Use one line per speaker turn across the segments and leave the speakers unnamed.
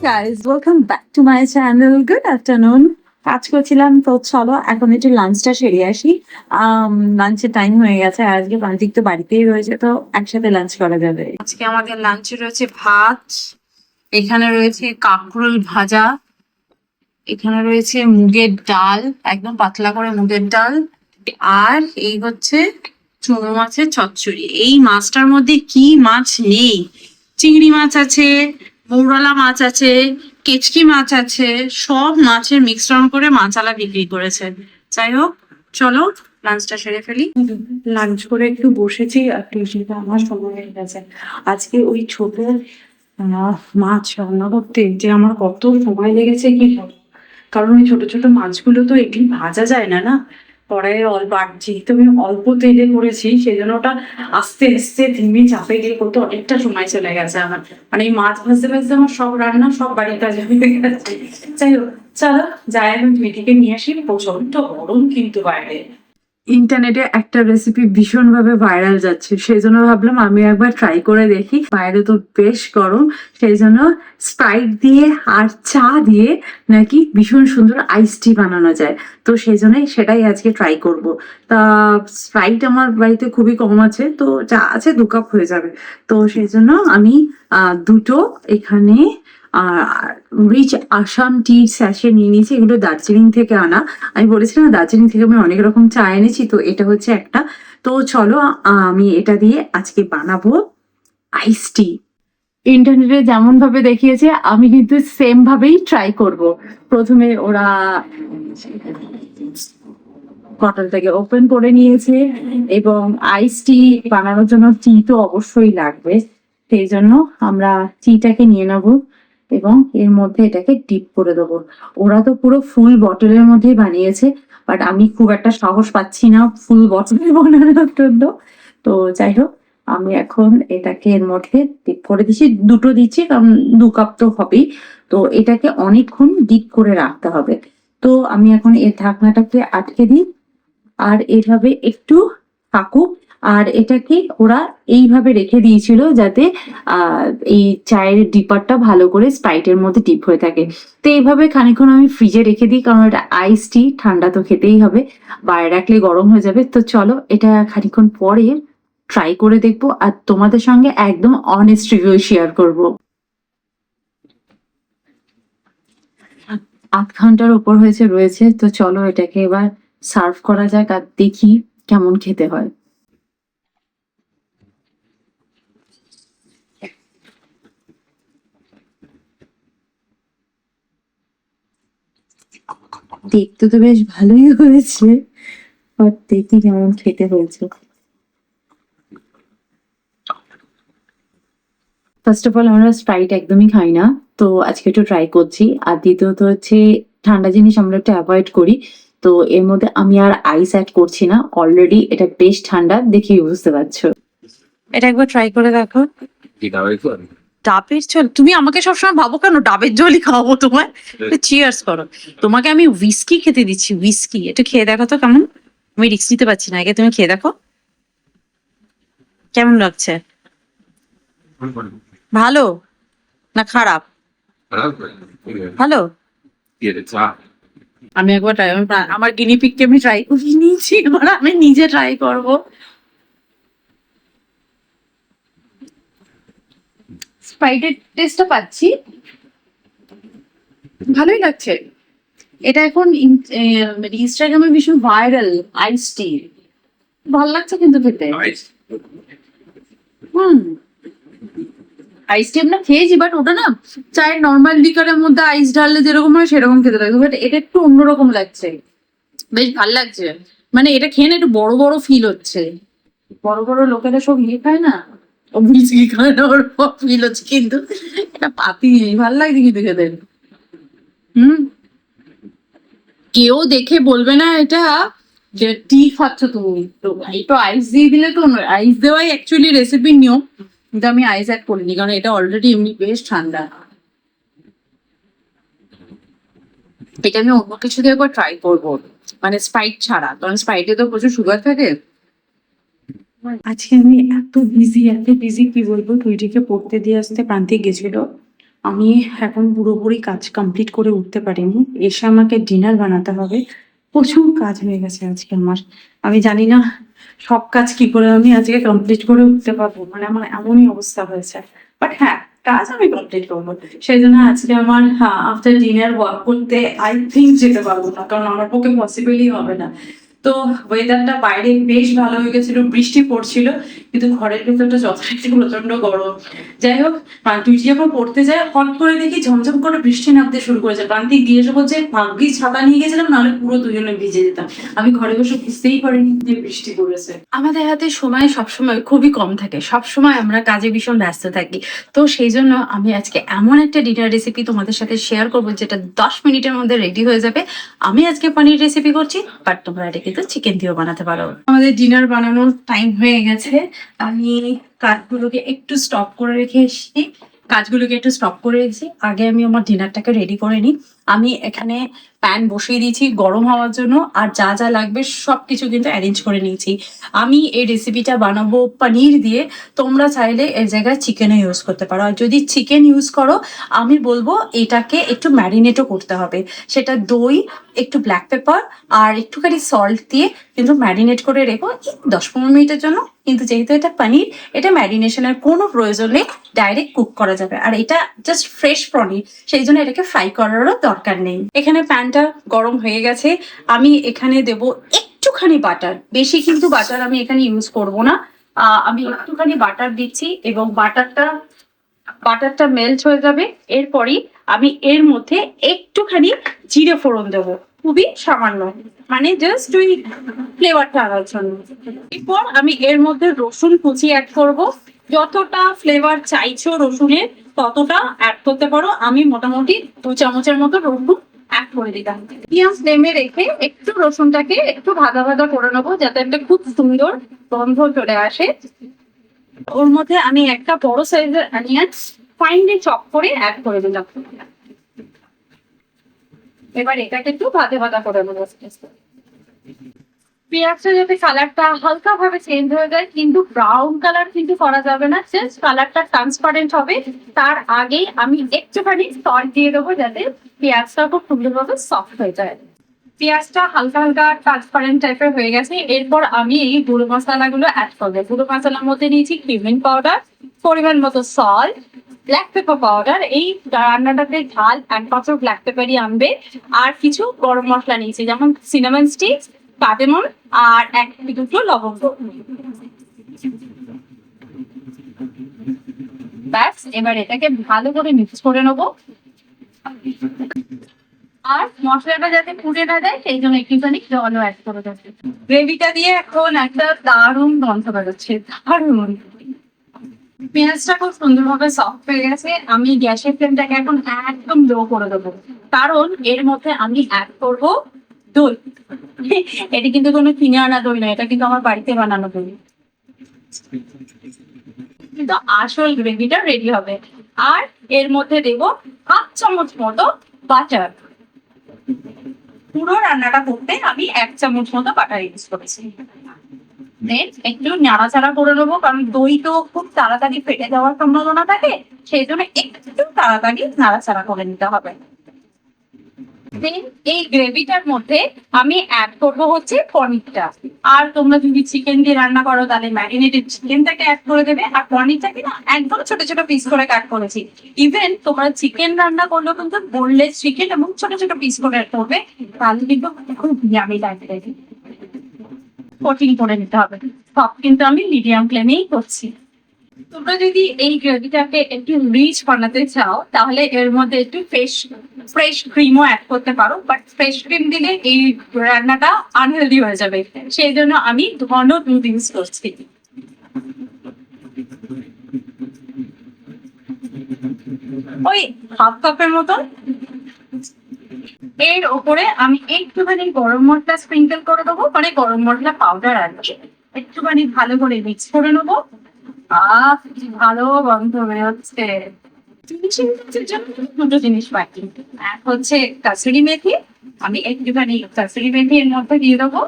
guys, welcome back to my channel. Good afternoon. কাজ করছিলাম তো চলো এখন একটু লাঞ্চটা সেরে আসি। লাঞ্চের টাইম হয়ে গেছে, আজকে প্রান্তিক তো বাড়িতেই রয়েছে, তো একসাথে লাঞ্চ করা যাবে। আজকে আমাদের লাঞ্চে রয়েছে ভাত, এখানে রয়েছে কাঁকরোল ভাজা, এখানে রয়েছে মুগের ডাল, একদম পাতলা করে মুগের ডাল, আর এই হচ্ছে চুনো মাছের চচ্চড়ি। এই মাছটার মধ্যে কি মাছ নেই! চিংড়ি মাছ আছে, মৌরলা মাছ আছে, কেচকি মাছ আছে, সব মাছের মিশ্রণ করে মাছালা বিক্রি করেছে। যাই হোক, চলো লাঞ্চটা সেরে ফেলি। লাঞ্চ করে একটু বসেছি আর টিউশনটা আমার সময় হয়ে গেছে। আজকে ওই ছোট মাছ রান্না করতে যে আমার কত সময় লেগেছে কি বলবো। কারণ ওই ছোট ছোট মাছগুলো তো এমনি ভাজা যায় না, কড়াইয়ে অল্প, যেহেতু আমি অল্প তেলে করেছি সেই জন্য ওটা আস্তে আস্তে ধিমে চাপে দিয়ে করতে অনেকটা সময় চলে গেছে আমার। মানে এই মাছ ভাজতে ভাজতে আমার সব রান্না, সব বাড়ির কাজ হয়ে গেছে। যাই হোক, চলো যাই আমি মেয়েটিকে নিয়ে আসি। প্রচন্ড গরম কিন্তু বাইরে। ইন্টারনেটে একটা রেসিপি ভীষণভাবে ভাইরাল যাচ্ছে, সেই জন্য ভাবলাম আমি একবার ট্রাই করে দেখি। বাইরে তো বেশ গরম, সেই জন্য স্প্রাইট দিয়ে আর চা দিয়ে নাকি ভীষণ সুন্দর আইস টি বানানো যায়। তো সেই জন্যই সেটাই আজকে ট্রাই করব। তা স্প্রাইট আমার বাড়িতে খুবই কম আছে, তো চা আছে 2 কাপ হয়ে যাবে। তো সেই জন্য আমি দুটো এখানে রিচ আসাম টি স্যাশে নিয়ে নিয়েছি। এগুলো দার্জিলিং থেকে আনা। আমি বলেছিলাম দার্জিলিং থেকে আমি অনেক রকম চা এনেছি, তো এটা হচ্ছে একটা। তো চলো আমি এটা দিয়ে আজকে বানাবো আইস টি। ইন্টারনেটে যেমন ভাবে দেখিয়েছে আমি কিন্তু সেম ভাবেই ট্রাই করব। প্রথমে ওরা বটলটাকে ওপেন করে নিয়েছে এবং আইস টি বানানোর জন্য টি তো অবশ্যই লাগবে, সেই জন্য আমরা টিটাকে নিয়ে নেব এবং এর মধ্যে এটাকে ডিপ করে দেবো। ওরা তো পুরো ফুল বটলের মধ্যেই বানিয়েছে, বাট আমি খুব একটা সাহস পাচ্ছি না ফুল বটলে বানানোর জন্য। তো যাই হোক, আমি এখন এটাকে এর মধ্যে ডিপ করে দিচ্ছি। দুটো দিচ্ছি কারণ 2 কাপ তো হবেই। তো এটাকে অনেকক্ষণ ডিপ করে রাখতে হবে। তো আমি এখন এর ঢাকনাটাকে আটকে দিই আর এইভাবে একটু থাকুক। আর এটাকে ওরা এইভাবে রেখে দিয়েছিল যাতে এই চায়ের ডিপারটা ভালো করে স্প্রাইটের মধ্যে ডিপ হয়ে থাকে। তো এইভাবে খানিকক্ষণ আমি ফ্রিজে রেখে দিই, কারণ এটা আইস টি, ঠান্ডা তো খেতেই হবে, বাইরে রাখলে গরম হয়ে যাবে। তো চলো এটা খানিকক্ষণ পরে ট্রাই করে দেখবো আর তোমাদের সঙ্গে একদম অনেস্ট রিভিউ শেয়ার করব। 8 ঘন্টার উপর রয়েছে। তো চলো এটাকে এবার সার্ভ করা যাক আর দেখি কেমন খেতে হয়। দেখতে তো বেশ ভালোই হয়েছে, আর দেখি কেমন খেতে হয়েছে। ফার্স্ট অফ অল আমরা স্প্রাইট একদমই খাই না, তো আজকে একটু ট্রাই করছি। আর দ্বিতীয়ত হচ্ছে ঠান্ডা জিনিস আমরা একটু অ্যাভয়েড করি। তো এর মধ্যে আমি আর আইস অ্যাড করছি না, অলরেডি এটা বেশ ঠান্ডা, দেখেই বুঝতে পারছো। এটা একবার ট্রাই করে দেখো। ডাবের জল? তুমি আমাকে সবসময় ভাবো কেন ডাবের জলই খাওয়াবো তোমায়? চিয়ার্স করো। তোমাকে আমি হুইস্কি খেতে দিচ্ছি, হুইস্কি। এটা খেয়ে দেখো তো কেমন। আমি রিস্ক নিতে পারছি না, আগে তুমি খেয়ে দেখো কেমন লাগছে। ভালো না খারাপ? ভালো। আমি একবার ট্রাই, আমার গিনিপিগকে আমি ট্রাই করে নিয়েছি, এবার আমি নিজে ট্রাই করবো। স্প্রাইটের টেস্টটা পাচ্ছি, ভালোই লাগছে। এটা এখন ইনস্টাগ্রামে ভীষণ ভাইরাল আইস টি, ভালো লাগছে কিন্তু খেতে। আইস টি আমরা খেয়েছি, বাট ওটা না চায়ের নর্মাল লিকারের মধ্যে আইস ঢাললে যেরকম হয় সেরকম খেতে লাগে, বাট এটা একটু অন্যরকম লাগছে, বেশ ভাল লাগছে। মানে এটা খেয়ে না একটু বড় বড় ফিল হচ্ছে। বড় বড় লোকেরা সব ইয়ে খায় না, ও মিষ্টি খায় না, ওর ফিল হচ্ছে, কিন্তু এটা পাতি ভাল লাগছে কিন্তু খেতে। কেউ দেখে বলবে না এটা যে টি খাচ্ছ তুমি। তো একটু আইস দিয়ে দিলে তো, আইস দেওয়াই অ্যাকচুয়ালি রেসিপির নিয়ম, কিন্তু আমি আইস অ্যাড করিনি কারণ এটা অলরেডি এমনি বেশ ঠান্ডা। এটা আমি অন্য কিছু দিয়ে একবার ট্রাই করবো, মানে স্প্রাইট ছাড়া, কারণ স্প্রাইটে তো প্রচুর সুগার থাকে। আজকে আমি এত বিজি কি বলবো, টুইটিকে পড়তে দিয়ে আসতে প্রান্তিক গেছিল।
আমি এখন পুরোপুরি কাজ কমপ্লিট করে উঠতে পারিনি, এসে আমাকে ডিনার বানাতে হবে। প্রচুর কাজ হয়ে গেছে আজকে আমার। আমি জানি না সব কাজ কি করে আমি আজকে কমপ্লিট করে উঠতে পারবো, মানে আমার এমনই অবস্থা হয়েছে। বাট হ্যাঁ, কাজ আমি কমপ্লিট করবো। সেই জন্য আজকে আমার আফটার ডিনার ওয়াক করতে আই থিঙ্ক যেতে পারবো না, কারণ আমার পক্ষে পসিবলই হবে না। তো ওয়েদারটা বাইরে বেশ ভালো হয়ে গেছিল, বৃষ্টি পড়ছিল, কিন্তু ঘরের ভেতরটা যথারীতি প্রচন্ড গরম। যাই হোক, তুই যখন পড়তে যায় হট করে দেখি ঝমঝম করে বৃষ্টি নামতে শুরু করেছে। প্রান্তিক দিয়ে এসে বলছে ভাগ্যি ছাতা নিয়ে গেছিলাম, নাহলে পুরো দুজনে ভিজে যেতাম। আমি ঘরে বসে বুঝতেই পারিনি যে বৃষ্টি পড়েছে। আমাদের হাতে সময় সবসময় খুবই কম থাকে, সবসময় আমরা কাজে ভীষণ ব্যস্ত থাকি। তো সেই জন্য আমি আজকে এমন একটা ডিনার রেসিপি তোমাদের সাথে শেয়ার করবো যেটা 10 মিনিটের মধ্যে রেডি হয়ে যাবে। আমি আজকে পনির রেসিপি করছি, বাট তোমরা এটা কিন্তু চিকেন দিয়েও বানাতে পারো। আমাদের ডিনার বানানোর টাইম হয়ে গেছে। আমি কাজগুলোকে একটু স্টপ করে রেখে এসেছি। আগে আমি আমার ডিনারটাকে রেডি করে নিই। আমি এখানে প্যান বসিয়ে দিয়েছি গরম হওয়ার জন্য, আর যা যা লাগবে সবকিছু কিন্তু অ্যারেঞ্জ করে নিয়েছি। আমি এই রেসিপিটা বানাবো পনির দিয়ে, তোমরা চাইলে এর জায়গায় চিকেনও ইউজ করতে পারো। আর যদি চিকেন ইউজ করো, আমি বলবো এটাকে একটু ম্যারিনেটও করতে হবে। সেটা দই, একটু ব্ল্যাক পেপার আর একটুখানি সল্ট দিয়ে কিন্তু ম্যারিনেট করে রেখো 10-15 মিনিটের জন্য। কিন্তু যেহেতু এটা পনির, এটা ম্যারিনেশনের কোনো প্রয়োজন নেই, ডাইরেক্ট কুক করা যাবে। আর এটা জাস্ট ফ্রেশ পনির, সেই জন্য এটাকে ফ্রাই করারও দরকার নেই। এখানে প্যানটা গরম হয়ে গেছে, আমি এখানে দেব একটুখানি বাটার, বেশি কিন্তু বাটার আমি এখানে ইউজ করব না। আমি একটুখানি বাটার দিচ্ছি এবং বাটারটা মেল্ট হয়ে যাবে। এরপরই আমি এর মধ্যে একটুখানি জিরে ফোড়ন দেবো, খুবই সামান্য, মানে জাস্ট ওই ফ্লেভারটা আনার জন্য। এরপর আমি এর মধ্যে রসুন কুচি অ্যাড করব। যতটা ফ্লেভার চাইছো রসুনের ততটা অ্যাড করতে পারো। আমি মোটামুটি 2 চামচের মতো রসুন অ্যাড করে দিলাম। মিডিয়াম ফ্লেমে রেখে একটু রসুনটাকে একটু ভাজা ভাজা করে নেবো, যাতে একটা খুব সুন্দর গন্ধ চলে আসে। ওর মধ্যে আমি একটা বড় সাইজের অনিয়ন ফাইনলি চপ করে অ্যাড করে দিলাম। এবার এটাকে একটু ভাজা ভাজা করে নেবো। পেঁয়াজটা যাতে কালারটা হালকা ভাবে চেঞ্জ হয়ে যায়, কিন্তু ব্রাউন কালার কিন্তু করা যাবে না, জাস্ট কালারটা ট্রান্সপারেন্ট হবে। তার আগে আমি একটুখানি সল্ট দিয়ে দেবো, যাতে পেঁয়াজটা খুব সুন্দরভাবে সফট হয়ে যায়। পেঁয়াজটা হালকা হালকা ট্রান্সপারেন্ট টাইপের হয়ে গেছে। এরপর আমি এই গুঁড়ো মশলাগুলো অ্যাড করবো। গুঁড়ো মশলার মধ্যে নিয়েছি কিউমিন পাউডার, পরিমাণ মতো সল্ট, ব্ল্যাক পেপার পাউডার। এই রান্নাটাতে ঝাল একমাত্র ব্ল্যাক পেপারই আনবে। আর কিছু গরম মশলা নিয়েছি, যেমন সিনামন স্টিক, কার্ডামম আর 1-2 লবঙ্গ। ব্যাস, এবার এটাকে ভালো করে মিক্স করে নেবো। আর মশলাটা যাতে পুড়ে না যায় সেই জন্য একটুখানি জলও অ্যাড করে দেবো। গ্রেভিটা দিয়ে এখন একটা দারুণ গন্ধ বেরোচ্ছে, দারুণ। পেঁয়াজটা খুব সুন্দরভাবে সফট হয়ে গেছে। আমি গ্যাসের ফ্লেমটাকে এখন একদম লো করে দেবো, কারণ এর মধ্যে আমি অ্যাড করবো দই। এটা কিন্তু কোনো কিনে আনা দই নয়, এটা কিন্তু আমার বাড়িতে বানানো দই। কিন্তু আসল গ্রেভিটা রেডি হবে। আর এর মধ্যে দেবো 1 চামচ মতো বাটার। পুরো রান্নাটা করতে আমি 1 চামচ মতো বাটার ইউজ করেছি। দেন একটু নাড়াচাড়া করে নেবো, কারণ দই তো খুব তাড়াতাড়ি ফেটে যাওয়ার সম্ভাবনা থাকে, সেই জন্য একটু তাড়াতাড়ি নাড়াচাড়া করে নিতে হবে। এই গ্রেভিটার মধ্যে আমি অ্যাড করবো হচ্ছে পনিরটা। আর তোমরা যদি চিকেন দিয়ে রান্না করো তাহলে ম্যারিনেটেড চিকেনটাকে অ্যাড করে দেবে। আর পনিরটাকে না একদম ছোট ছোট পিস করে কাট করেছি। ইভেন তোমরা চিকেন রান্না করলেও কিন্তু বোনলেস চিকেন এবং ছোট ছোট পিস করে অ্যাড করবে, তাহলে কিন্তু খুব ইয়ামি লাগবে। কোটিং করে নিতে হবে। সব কিন্তু আমি মিডিয়াম ফ্লেমেই করছি। তোমরা যদি এই গ্রেভিটাকে একটু রিচ বানাতে চাও, তাহলে এর মধ্যে একটু ফ্রেশ ক্রিমও অ্যাড করতে পারো, বাট ফ্রেশ ক্রিম দিলে এই রান্নাটা আনহেলদি হয়ে যাবে, সেই জন্য আমি ঘন দুধ ইউজ করছি। ওই 1/2 কাপের মতন। এর উপরে আমি একটুখানি গরম মশলা স্প্রিঙ্কেল করে দেবো, মানে গরম মশলা পাউডার আর কি। একটুখানি ভালো করে মিক্স করে নেবো। ভালো গন্ধ বেরোচ্ছে। দুটো জিনিস বাকি, এক হচ্ছে কাসুরি মেথি। আমি একটুখানি কাসুরি মেথি এর মধ্যে দিয়ে দেবো।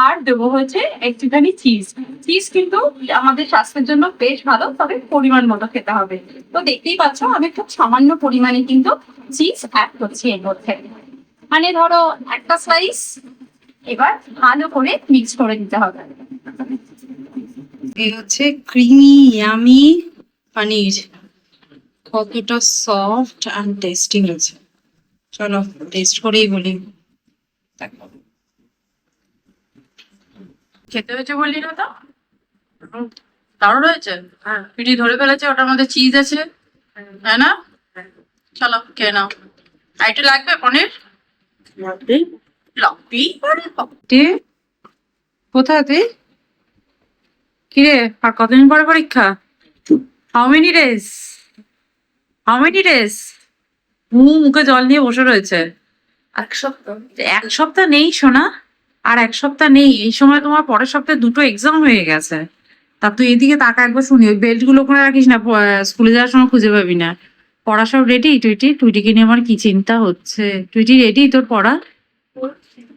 আর দেবো হচ্ছে একটুখানি চিজ। চিজ কিন্তু আমাদের স্বাস্থ্যের জন্য বেশ ভালো, তবে পরিমাণ মতো খেতে হবে। তো দেখতেই পাচ্ছ আমি খুব সামান্য পরিমাণে কিন্তু চিজ অ্যাড করছি এর মধ্যে। মানে ধরো একটা স্লাইস, এবার ভালো করে মিক্স করে দিতে হবে। এই হচ্ছে ক্রিমি ইয়ামি পনির, কতটা সফট অ্যান্ড টেস্টি হয়েছে। চলো টেস্ট করেই বলি। দেখো খেতে হয়েছে বললি না তো? দারুণ হয়েছে। হ্যাঁ, পিঠি ধরে ফেলেছে, ওটার মধ্যে চিজ আছে, তাই না? চলো খেয়ে নাও। আর একটু লাগবে পনির? লাগবেই। কোথায় তুই? কিরে, আর কতদিন পরে পরীক্ষা? How many days? How many days? মুখে জল নিয়ে বসে রয়েছে। 1 সপ্তাহ। 1 সপ্তাহ নেই সোনা, আর 1 সপ্তাহ নেই। এই সময় তোমার পরের সপ্তাহে 2টো এক্সাম হয়ে গেছে। তা তুই এদিকে তাকা একবার শুনি, ওই বেল্ট গুলো ওখানে রাখিস না, স্কুলে যাওয়ার সময় খুঁজে পাবি না। পড়া সব রেডি? টুইটিকে নিয়ে আমার কি চিন্তা হচ্ছে। টুইটি রেডি তোর পড়া?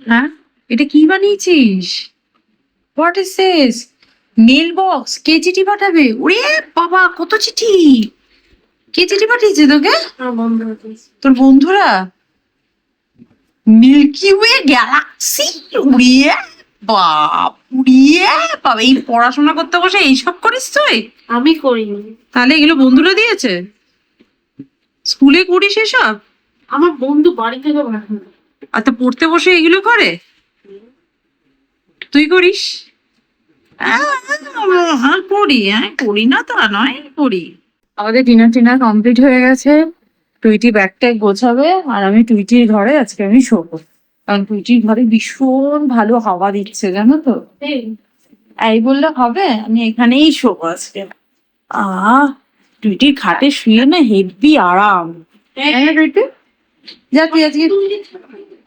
হ্যাঁ, এটা কি বানিয়েছিস? What is this? Mail box? কে চিঠি পাঠাবে? ওরে বাবা, কত চিঠি! কে চিঠি পাঠিয়েছে তোকে? তোর বন্ধুরা? Milky way galaxy? উড়িয়ে বাপ, উড়িয়ে বাবা, এই পড়াশোনা করতে বসে এইসব করিস তুই?
আমি করিনি,
তাহলে এগুলো বন্ধুরা দিয়েছে? স্কুলে করিস এসব?
আমার বন্ধু বাড়ি থেকে পাঠানো।
আর তো পড়তে বসে এগুলো করে? তুই করিস? করি, হ্যাঁ করি না তা নয়, করি। আমাদের ডিনার কমপ্লিট হয়ে গেছে। টুইটি ব্যাগটা গোছাবে, আর আমি টুইটির ঘরে আজকে আমি শোবো, কারণ টুইটির ঘরে ভীষণ ভালো হাওয়া দিচ্ছে, জানো তো। এই বললে হবে, আমি এখানেই শোবো আজকে। টুইটির খাটে শুয়ে না হেব্বি আরাম। টুইটি, যা তুই আজকে,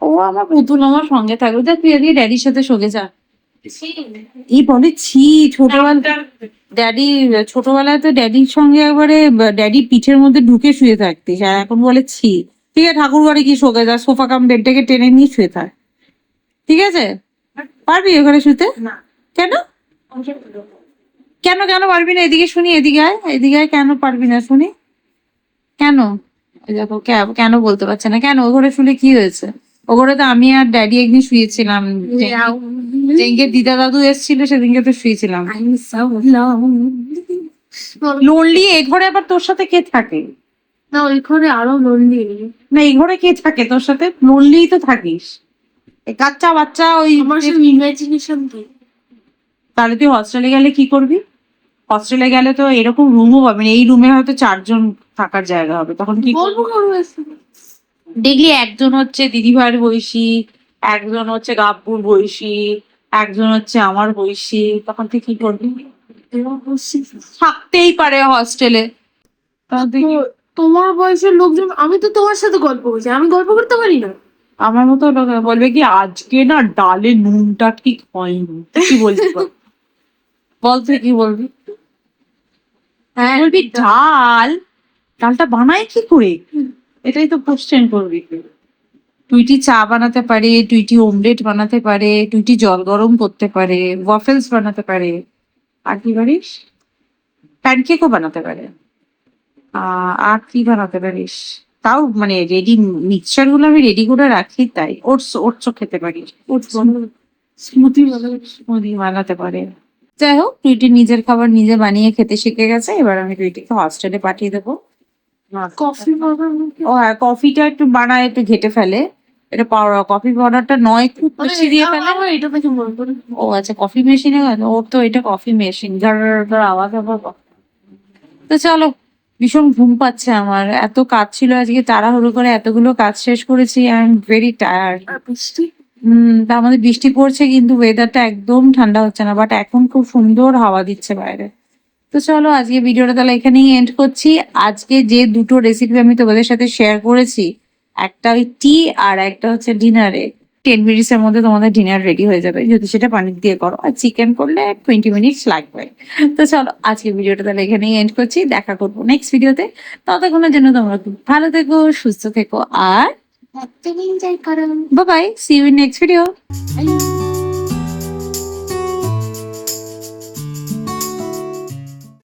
ও আমার পুতুল আমার সঙ্গে থাকবে, যা তুই আজকে ড্যাডির সাথে শোকে যা। এই বলে ছি, ছোটবেলায় তো ড্যাডির সঙ্গে একবারে ড্যাডি পিঠের মধ্যে ঢুকে শুয়ে থাকতিস, আর এখন বলে ছি। ঠিক আছে, ঠাকুর ঘরে কি শোকে যা, সোফা কাম বেডটাকে টেনে নিয়ে শুয়ে থাক। ঠিক আছে, পারবি ওখানে শুতে? কেন কেন কেন পারবি না? এদিকে শুনি, এদিকে আয়, এদিকে আয়। কেন পারবি না শুনি? কেন? এই দেখো, কেন বলতে পারছে না কেন? ও ঘরে শুলে কি হয়েছে? ও ঘরে তো আমি আর ড্যাডি একদিন শুয়েছিলাম, যেদিনকে দিদা দাদু এসেছিল সেদিনকে তো শুয়েছিলাম। লোনলি? এ ঘরে আবার তোর সাথে কে থাকে?
না, ওই ঘরে আরো লোনলি।
না, এই ঘরে কে থাকে তোর সাথে? লোনলি তো থাকিস, এই বাচ্চা বাচ্চা ওই।
আমার সব ইমাজিনেশন কি।
তাহলে তুই হস্টেলে গেলে কি করবি? হস্টেলে গেলে তো এরকম রুমও পাবি না, এই রুমে হয়তো 4 জন থাকার জায়গা হবে, তখন কি
গল্প
করবি?
করবে।
দেখলি একজন হচ্ছে দিদিভাইয়ের বয়সী, একজন হচ্ছে গাব্বুর বয়সী, একজন হচ্ছে আমার বয়সী, তখন তুই কি করবি? থাকতেই পারে হস্টেলে।
তোমার বয়সের লোকজন, আমি তো তোমার সাথে গল্প করছি, আমি গল্প করতে পারি না?
আমার মতো লোক বলবে কি আজকে না ডালে নুনটা ঠিক হয়নি, তুই কি বলবি বল? বল তুই কি বলবি?
হ্যাঁ,
বলবি ডালটা বানায় কি করে, এটাই তো কোশ্চেন করবি। টুইটি চা বানাতে পারে, টুইটি অমলেট বানাতে পারে, টুইটি জল গরম করতে পারে, ওয়াফেলস বানাতে পারে, আর কি পারিস? প্যানকেকও বানাতে পারে। আর কি বানাতে পারিস? তাও মানে রেডি মিক্সচার গুলো আমি রেডি করে রাখি, তাই ওটসও খেতে পারিস। স্মুদি বানাতে পারে। যাই হোক, টুইটি নিজের খাবার নিজে বানিয়ে খেতে শিখে গেছে, এবার আমি টুইটিকে হস্টেলে পাঠিয়ে দেবো।
কফি
ও হ্যাঁ, কফিটা একটু বানায়, একটু ঘেটে ফেলে। এটা কফি পাউডারটা নয় খুব বেশি দিয়ে ফেলে।
আমার এটা দেখে মনে করে।
ও আচ্ছা, কফি মেশিনে, ওর তো এটা কফি মেশিন, যার আওয়াজ আবার। তো চলো, ভীষণ ঘুম পাচ্ছে আমার, এত কাজ ছিল আজকে, তাড়াহুড়ো করে এতগুলো কাজ শেষ করেছি, আই এম ভেরি টায়ার্ড।
বৃষ্টি।
তা আমাদের বৃষ্টি পড়ছে, কিন্তু ওয়েদারটা একদম ঠান্ডা হচ্ছে না, বাট এখন খুব সুন্দর হাওয়া দিচ্ছে বাইরে। তো চলো, আজকে ভিডিওটা তাহলে এখানেই এন্ড করছি। আজকে যে 2টো রেসিপি আমি তোমাদের সাথে শেয়ার করেছি, একটা ওই টি আর একটা হচ্ছে ডিনারে, 10 মিনিটস এর মধ্যে তোমাদের ডিনার রেডি হয়ে যাবে, যদি সেটা পানির দিয়ে করো, আর চিকেন করলে 20 মিনিটস লাগবে। তো চলো, আজকে ভিডিওটা তাহলে এখানেই এন্ড করছি, দেখা করবো নেক্সট ভিডিওতে। ততক্ষণের জন্য তোমরা খুব ভালো থেকো, সুস্থ থেকো, আর
এনজয় করো।
Bye bye, see you in next video.